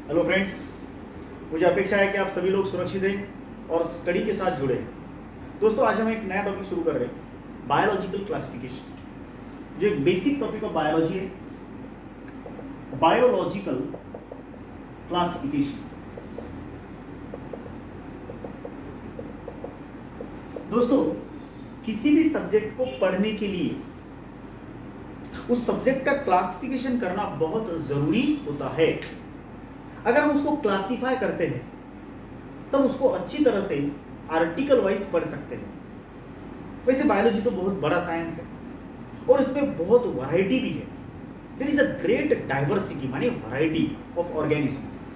Hello friends, मुझे अपेक्षा है कि आप सभी लोग सुरक्षित हैं और स्टडी के साथ जुड़े हैं। दोस्तों, आज हम एक नया टॉपिक शुरू कर रहे हैं, बायोलॉजिकल क्लासिफिकेशन, जो एक बेसिक टॉपिक ऑफ बायोलॉजी है। Biological classification. दोस्तों, किसी भी सब्जेक्ट को पढ़ने के लिए उस सब्जेक्ट का क्लासिफिकेशन करना बहुत जरूरी होता है। अगर हम उसको क्लासिफाई करते हैं तब उसको अच्छी तरह से आर्टिकल वाइज पढ़ सकते हैं। वैसे बायोलॉजी तो बहुत बड़ा साइंस है और इसमें बहुत वैरायटी भी है। There is a great diversity, माने वैरायटी ऑफ ऑर्गेनिजम्स।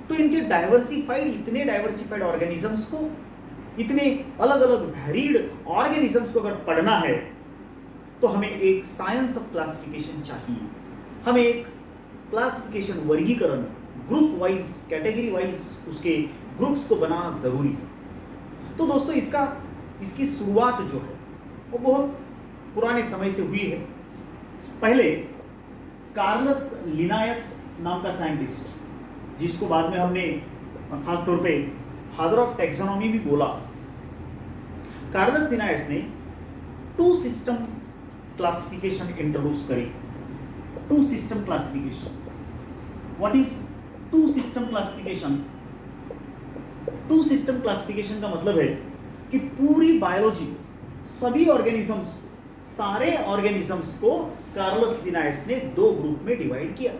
तो इनके इतने डाइवर्सिफाइड ऑर्गेनिजम्स को, इतने अलग अलग वेरिड ऑर्गेनिजम्स को अगर पढ़ना है तो हमें एक साइंस ऑफ क्लासिफिकेशन चाहिए। हमें एक क्लासिफिकेशन, वर्गीकरण, ग्रुप वाइज, कैटेगरी वाइज उसके ग्रुप्स को बनाना जरूरी है। तो दोस्तों, इसकी शुरुआत जो है वो बहुत पुराने समय से हुई है। पहले कार्लस लिनायस नाम का साइंटिस्ट, जिसको बाद में हमने खास तौर पे फादर ऑफ टैक्सोनॉमी भी बोला, कार्लस लिनायस ने टू सिस्टम क्लासिफिकेशन इंट्रोड्यूस करी। Two system classification. What is two system classification? Two system classification का मतलब है कि पूरी बायोलॉजी, सभी ऑर्गेनिजम्स, सारे ऑर्गेनिजम्स को कार्लस लिनायस ने दो ग्रुप में डिवाइड किया।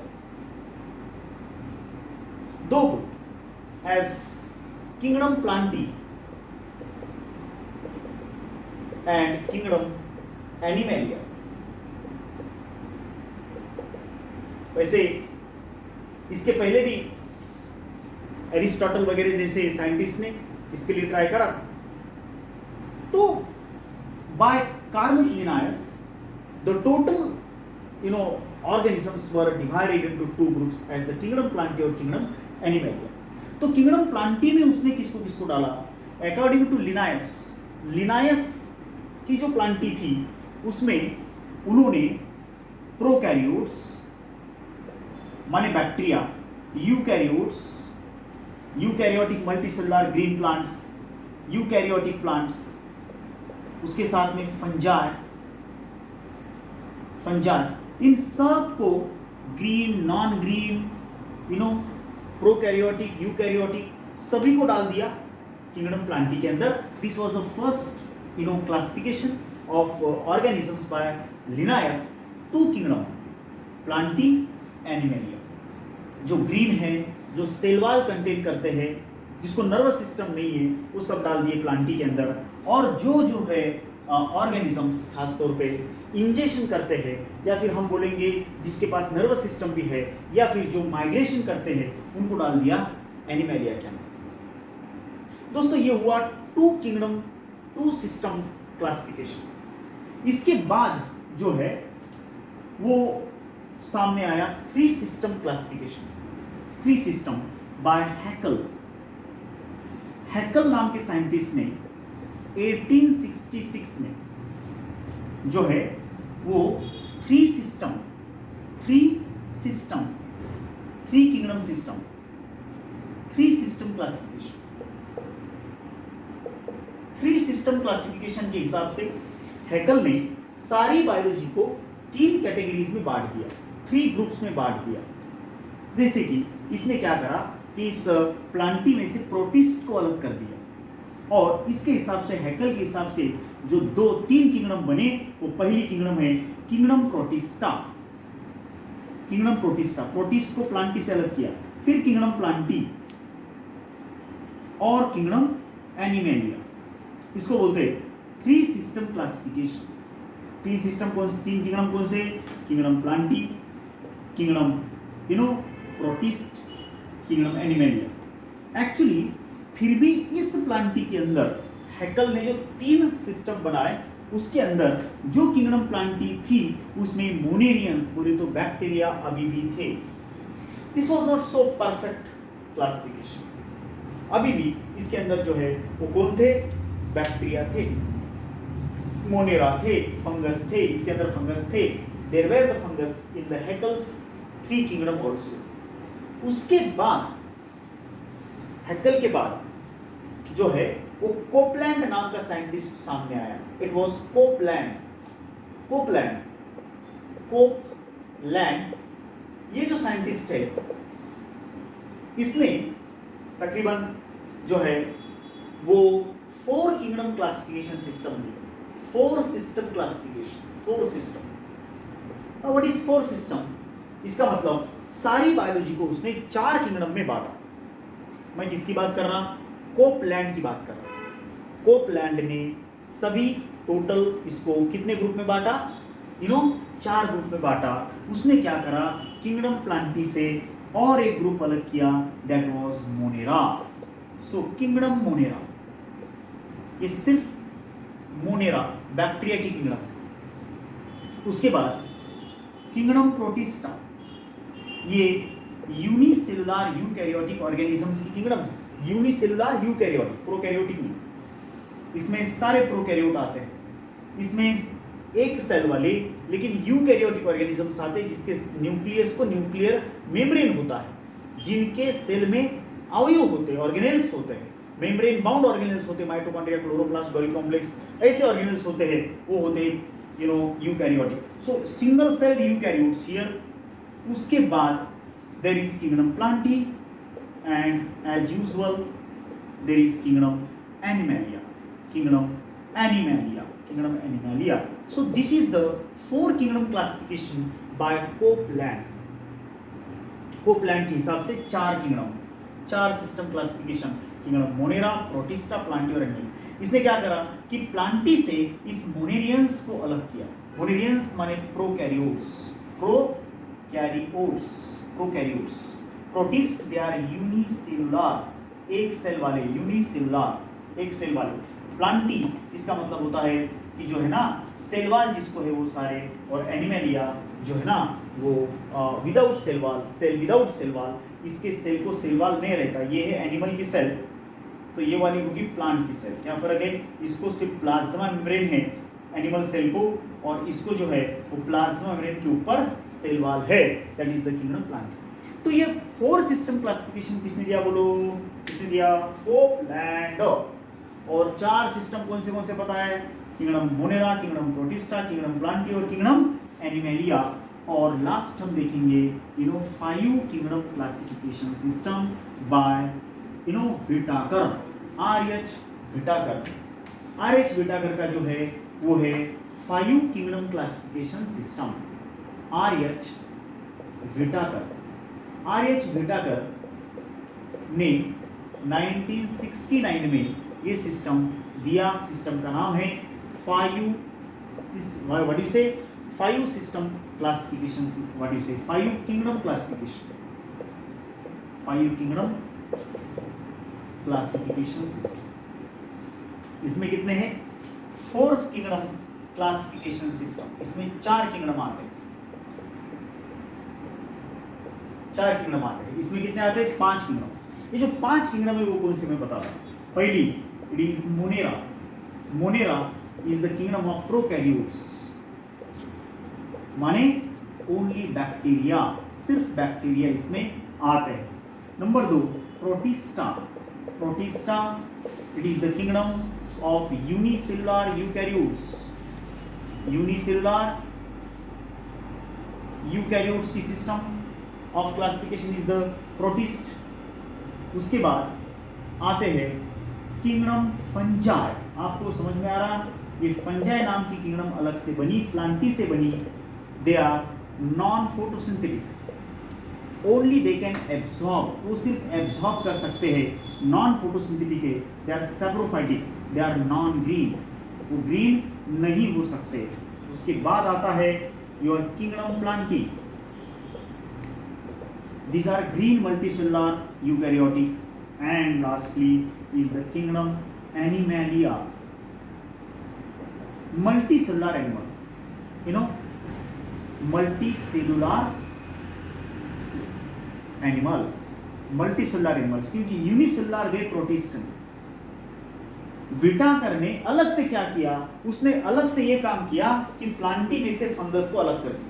दो group, as kingdom Plantae and kingdom Animalia. वैसे इसके पहले भी एरिस्टोटल वगैरह जैसे साइंटिस्ट ने इसके लिए ट्राई करा। तो by Carolus Linnaeus the total organisms were divided into two groups as the kingdom Plantae और किंगडम एनिमेलिया। तो किंगडम प्लांटी में उसने किसको किसको डाला? अकॉर्डिंग टू लिनायस की जो प्लांटी थी उसमें उन्होंने प्रोकैरियोट्स माने bacteria, eukaryotic multicellular green plants, eukaryotic plants, उसके साथ में फंजाई, इन सब को green, non green, prokaryotic, eukaryotic, सभी को डाल दिया किंगडम प्लांटी के अंदर। This was the first classification of organisms by Linnaeus two kingdom Plantae Animalia. जो ग्रीन है, जो सेल वॉल कंटेन करते हैं, जिसको नर्वस सिस्टम नहीं है, वो सब डाल दिए प्लांटी के अंदर। और जो है ऑर्गेनिजम्स खासतौर पे इंजेक्शन करते हैं, या फिर हम बोलेंगे जिसके पास नर्वस सिस्टम भी है, या फिर जो माइग्रेशन करते हैं, उनको डाल दिया एनिमेलिया के अंदर। दोस्तों, ये हुआ टू सिस्टम क्लासिफिकेशन। इसके बाद जो है वो सामने आया three system classification. Three system by Haeckel नाम के साइंटिस्ट ने 1866 में जो है वो three system classification. Three system classification के हिसाब से हैकल ने सारी बायोलॉजी को तीन कैटेगरीज में बांट दिया, थ्री ग्रुप्स में बांट दिया। जैसे कि इसने क्या करा कि इस प्लांटी में से प्रोटिस्ट को अलग कर दिया, और इसके हिसाब से, हैकल के हिसाब से, जो तीन किंगडम बने, वो पहली किंगडम है किंगडम प्रोटिस्टा। प्रोटिस्ट को प्लांटी से अलग किया, फिर किंगडम प्लांटी और किंगडम एनिमेलिया। इसको बोलते हैं थ्री सिस्टम क्लासिफिकेशन। तीन किंगडम कौन से? Kingdom Plantae, kingdom protist, kingdom animalia. Actually फिर भी इस प्लांटी के अंदर हैकल ने जो तीन सिस्टम बनाए, उसके अंदर जो किंगडम प्लांटी थी उसमें मोनेरियंस, बोले तो बैक्टीरिया अभी भी थे। This was not so perfect classification. अभी भी इसके अंदर जो है वो कौन थे? बैक्टीरिया थे, मोनेरा थे, फंगस थे, इसके अंदर फंगस थे। There were the fungus in the Haeckel's three kingdom also. उसके बाद हैकेल के बाद जो है वो कोपलैंड नाम का साइंटिस्ट सामने आया। It was Copeland. ये जो साइंटिस्ट है इसने तकरीबन जो है वो 4 kingdom classification system the. 4 system classification, 4 system. What is 4 system? इसका मतलब सारी बायोलॉजी को उसने 4 किंगडम में बांटा। मैं किसकी बात कर रहा? कोपलैंड की बात कर रहा। कोपलैंड ने सभी टोटल इसको कितने ग्रुप में बांटा? 4 ग्रुप में बांटा। उसने क्या करा? किंगडम प्लांटी से और एक ग्रुप अलग किया, that was Monera. So kingdom Monera, ये सिर्फ मोनेरा बैक्टीरिया की किंगडम। उसके बाद किंगडम प्रोटिस्टा, ये यूनिसेलुलर यूकैरियोटिक ऑर्गेनिजम्स की किंगडम। यूनिसेलुलर यूकैरियोटिक, प्रोकैरियोटिक नहीं, इसमें सारे प्रोकैरियोट आते हैं। इसमें एक सेल वाले लेकिन यूकैरियोटिक ऑर्गेनिजम्स आते हैं जिसके न्यूक्लियस को न्यूक्लियर मेम्ब्रेन होता है, जिनके सेल में अवयव होते हैं, ऑर्गेनेल्स होते हैं, मेम्ब्रेन बाउंड ऑर्गेनेल्स होते हैं, माइटोकॉन्ड्रिया, क्लोरोप्लास्ट, गोल्गी कॉम्प्लेक्स, ऐसे ऑर्गेनेल्स होते हैं, वो होते हैं eukaryotic. So single cell eukaryotes here. उसके बाद there is kingdom Plantae and as usual there is kingdom Animalia. Kingdom Animalia. So this is the 4 kingdom classification by Copeland. Copeland के हिसाब से 4 kingdom, 4 system classification, kingdom Monera, protista, Plantae और animal. इसने क्या करा कि प्लांटी से इस मोनेरियंस को अलग किया। मोनेरियंस माने prokaryotes. Protist they are unicellular, एक सेल वाले, यूनिसेलुलर एक सेल वाले। प्लांटी इसका मतलब होता है कि जो है ना सेलवाल जिसको है वो सारे, और एनिमैलिया जो है ना वो without cell wall, cell without cell wall, इसके सेल को सेलवाल नहीं रहता। ये है एनिमल की सेल, तो ये वाली होगी प्लांट की सेल। क्या फर्क है? इसको सिर्फ प्लाज्मा मेम्ब्रेन है एनिमल सेल को, और इसको जो है वो प्लाज्मा मेम्ब्रेन के ऊपर सेलवाल है, that is the kingdom plant. तो ये 4 सिस्टम क्लासिफिकेशन किसने दिया बोलो? किसने दिया? कोपलैंड। और 4 सिस्टम कौन से पता है? Kingdom Monera, kingdom Protista, kingdom Plantae और किंगडम एनिमैलिया। और लास्ट हम देखेंगे 5 kingdom classification system by Whittaker, R H. Whittaker का जो है वो है 5 kingdom classification system. R H. Whittaker ने 1969 में ये सिस्टम दिया। सिस्टम का नाम है 5 system classification, 5 kingdom classification, 5 kingdom classification system. इसमें कितने हैं? 4 किंगडम क्लासिफिकेशन सिस्टम। इसमें 4 किंगडम आते हैं, 4 किंगडम आते हैं। इसमें कितने आते हैं? 5 किंगडम। ये जो 5 किंगडम है वो कौन से मैं बता रहा हूँ। पहली it is Monera is the kingdom of prokaryotes, माने ओनली बैक्टीरिया, सिर्फ बैक्टीरिया इसमें आते हैं। Number 2 Protista it is the kingdom of unicellular eukaryotes की system of classification is the protist. उसके बाद आते हैं किंगडम फंजाई। आपको समझ में आ रहा? ये फंजाई नाम की किंगडम अलग से बनी, प्लांटी से बनी। They are non photosynthetic, only they can absorb, वो सिर्फ एब्जॉर्ब कर सकते हैं। नॉन फोटोसिंथेटिक है, they are saprophytic, they are non green, वो ग्रीन नहीं हो सकते। उसके बाद आता है your kingdom Plantae, these are green multicellular eukaryotic, and lastly is the kingdom Animalia, multicellular animals, multicellular animals, क्योंकि यूनिसेलुलर वे प्रोटिस्ट हैं। विटाकर ने अलग से क्या किया? उसने अलग से ये काम किया कि प्लांटी में से फंगस को अलग कर दिया।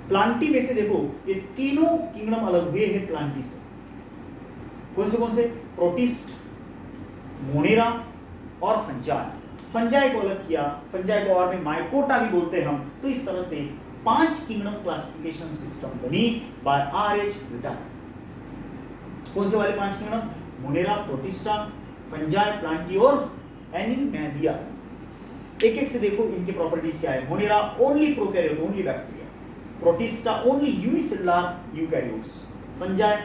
प्लांटी में से देखो ये तीनों किंगडम अलग हुए हैं प्लांटी से। कौन से? प्रोटिस्ट, मोनेरा और फंजाई। फंजाई को अलग किया, फंजाई को और में माइकोटा भी बोलते हैं हम। तो इस तरह से 5 किंगडम क्लासिफिकेशन सिस्टम बनी बाय आर.एच. व्हिटाकर। कौन से वाले 5 kingdom? Monera, Protista, fungi, Plantae और एनिमैलिया। एक एक से देखो इनकी प्रॉपर्टीज क्या है। Monera only prokaryote, only bacteria. Protista only unicellular eukaryotes. Fungi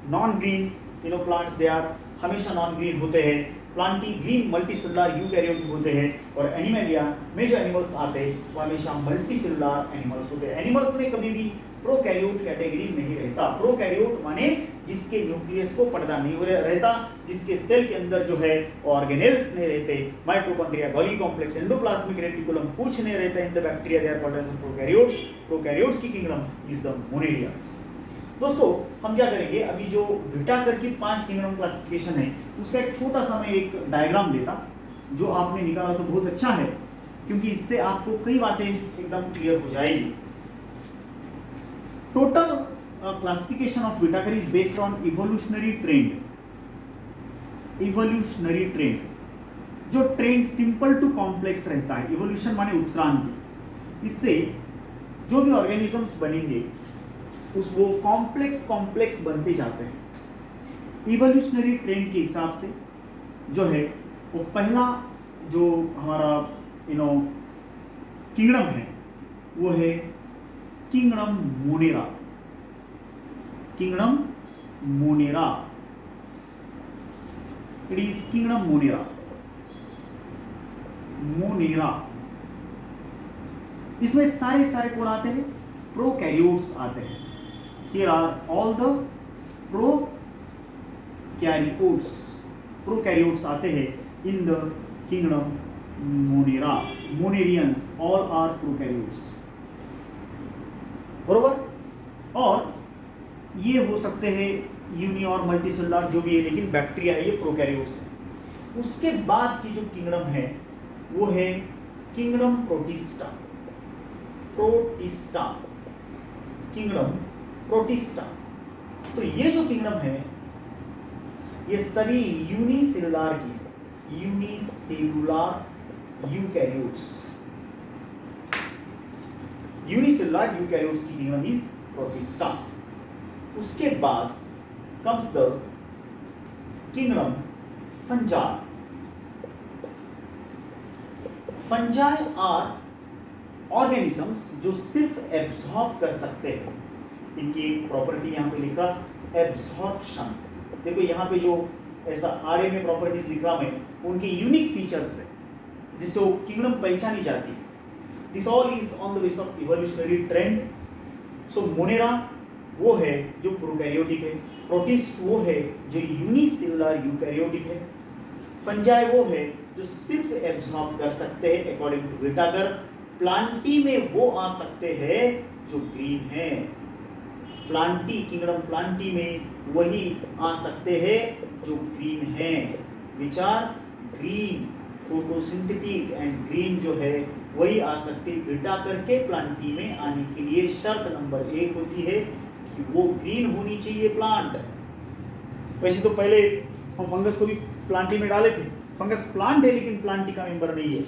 non green plants, they are हमेशा नॉन ग्रीन होते हैं। प्लांटी ग्रीन मल्टीसेलुलर यूकैरियोट होते हैं। और एनिमैलिया में जो एनिमल्स आते हैं वो हमेशा मल्टीसेलुलर एनिमल्स होते हैं। एनिमल्स में कभी भी प्रोकैरियोट कैटेगरी नहीं रहता। प्रोकैरियोट माने जिसके न्यूक्लियस को पर्दा नहीं रहता, जिसके सेल के अंदर जो है ऑर्गेनेल्स नहीं रहते, mitochondria, Golgi complex, endoplasmic reticulum कुछ नहीं रहता in the bacteria, they are called as prokaryotes. Prokaryotes की किंगडम इज द मोनेरियास। दोस्तों हम क्या करेंगे, अभी जो व्हिटाकर की 5 किंगडम क्लासिफिकेशन है उसका एक छोटा सा मैं एक डायग्राम देता, जो आपने निकाला तो बहुत अच्छा है, क्योंकि इससे आपको कई बातें एकदम क्लियर हो जाएगी। Total classification of Whittaker is based on evolutionary trend. Evolutionary trend, जो ट्रेंड सिंपल टू कॉम्प्लेक्स रहता है, इवोल्यूशन माने उत्क्रांति, इससे जो भी ऑर्गेनिजम्स बनेंगे उस वो कॉम्प्लेक्स बनते जाते हैं। इवोल्यूशनरी ट्रेंड के हिसाब से जो है वो पहला जो हमारा किंगडम है वो है kingdom Monera. Kingdom Monera, it is kingdom Monera. Monera इसमें सारे कौन आते हैं? प्रोकैरियोट्स आते हैं। Here are all the prokaryotes. Prokaryotes आते हैं in the kingdom Monera. Monerians all are prokaryotes. बरोबर? और ये हो सकते हैं यूनि और मल्टीसेलुलर जो भी है, लेकिन बैक्टीरिया है, ये प्रोकैरियोट्स है। उसके बाद की जो किंगडम है वो है kingdom protista. Protista, kingdom protista. तो ये जो किंगडम है ये सभी यूनिसेलुलर की है, यूनिसेलुलर यूकैरियोट्स। यूनिसेलुलर यूकैरियोट्स की किंगडम इज प्रोटिस्टा। उसके बाद comes the kingdom fungi. Fungi are organisms जो सिर्फ एब्जॉर्ब कर सकते हैं। इनकी प्रॉपर्टी यहाँ पे लिखा एब्जॉर्प्शन। देखो यहाँ पे जो ऐसा आड़े में प्रॉपर्टीज लिख रहा मैं, उनके यूनिक फीचर्स है जिससे वो किंगडम पहचानी जाती है। This all is on the base of evolutionary trend. So Monera वो है जो प्रोकैरियोटिक है, प्रोटिस्ट वो है जो यूनिसेलुलर यूकैरियोटिक है, फंजाई वो है जो सिर्फ एब्जॉर्ब कर सकते हैं अकॉर्डिंग टू व्हिटाकर, प्लांटी में वो आ सकते हैं जो ग्रीन है। प्लांटी, किंगडम प्लांटी में वही आ सकते हैं जो ग्रीन है, which are green, photosynthetic and green जो है वही आ सकते। व्हिटाकर के प्लांटी में आने के लिए शर्त नंबर 1 होती है कि वो ग्रीन होनी चाहिए प्लांट। वैसे तो पहले हम फंगस को भी प्लांटी में डाले थे। फंगस प्लांट है लेकिन प्लांटी का मेंबर नहीं है।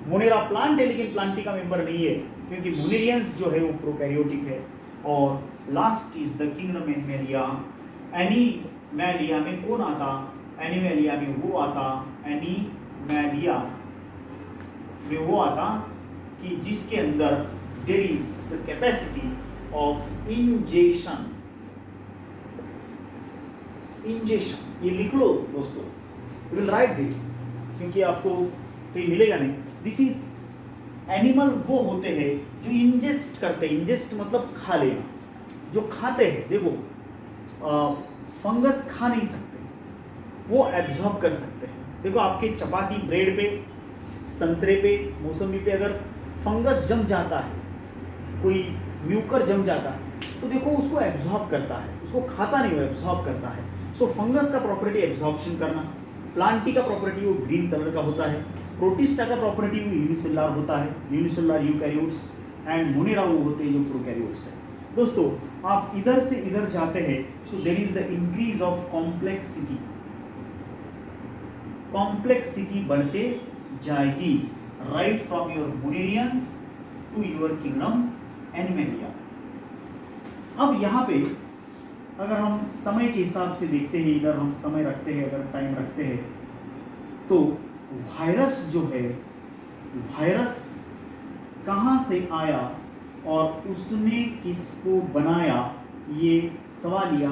मोनेरा प्लांट है लेकिन प्लांटी का मेंबर नहीं है, क्योंकि मोनेरियंस जो है वो प्रोकैरियोटिक है। और लास्ट इज द किंगडम एनिमैलिया। एनिमैलिया में कौन आता? एनिमैलिया में वो आता, एनिमैलिया में वो आता कि जिसके अंदर there is the capacity of ingestion. Ingestion ये लिख लो दोस्तों, यू विल राइट दिस, क्योंकि आपको कहीं मिलेगा नहीं। दिस इज एनिमल वो होते हैं जो इंजेस्ट करते हैं। इंजेस्ट मतलब खा लेना, जो खाते हैं। देखो फंगस खा नहीं सकते, वो एब्जॉर्ब कर सकते हैं। देखो आपके चपाती, ब्रेड पे, संतरे पे, मौसमी पे अगर फंगस जम जाता है, कोई म्यूकर जम जाता है, तो देखो उसको एब्जॉर्ब करता है, उसको खाता नहीं, वो एब्जॉर्ब करता है। सो फंगस का प्रॉपर्टी एब्जॉर्प्शन करना, प्लांटी का प्रॉपर्टी वो ग्रीन कलर का होता है, प्रोटिस्टा का प्रॉपर्टी वो यूनिसेलुलर होता है, यूनिसेलुलर यूकैरियोट्स, एंड मोनेरा वो होते हैं जो प्रोकैरियोट्स है। दोस्तों आप इधर से इधर जाते हैं, so there is the increase of complexity, complexity बढ़ते जाएगी right from your monerans to your kingdom Animalia. अब यहाँ पे अगर हम समय के हिसाब से देखते हैं, इधर हम समय रखते हैं, अगर टाइम रखते हैं, तो वायरस जो है, वायरस कहाँ से आया और उसने किसको बनाया, ये सवालिया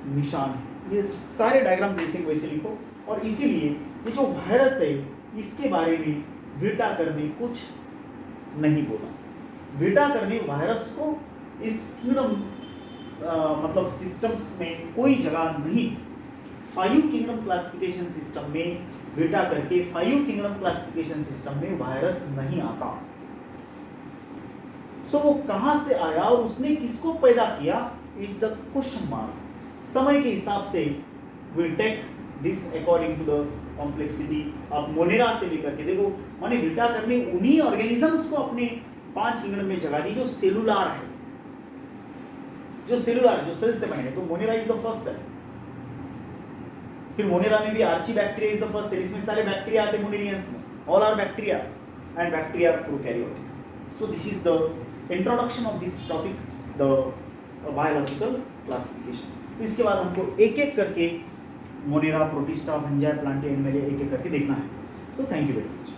निशान है। ये सारे डायग्राम जैसे वैसे लिखो। और इसीलिए ये जो वायरस है इसके बारे में व्हिटाकर ने कुछ नहीं बोला। व्हिटाकर ने वायरस को इस किंगडम मतलब सिस्टम्स में कोई जगह नहीं दी। 5 किंगडम क्लासिफिकेशन सिस्टम में व्हिटाकर के 5 किंगडम क्लासिफिकेशन सिस्टम में वायरस नहीं आता। सो वो कहां से आया और उसने किसको पैदा किया, इज द क्वेश्चन मार्क। समय के हिसाब से will take this according to the complexity. आप मोनेरा से लेकर के देखो, माने व्हिटाकर ने उन्हीं ऑर्गेनिजम्स को अपने 5 किंगडम में जगह दी जो सेलुलर है, जो सेलुलर, जो सेल से बने हैं। तो Monera is the first cell. फिर मोनेरा में भी archaebacteria is the first cell. इसमें सारे बैक्टीरिया आते हैं मोनेरियंस में, all are bacteria and bacteria prokaryotic. So this is the introduction of this topic, the biological classification. तो इसके बाद हमको एक एक करके Monera, Protista, fungi, Plantae, Animalia एक एक करके देखना है। So thank you very much.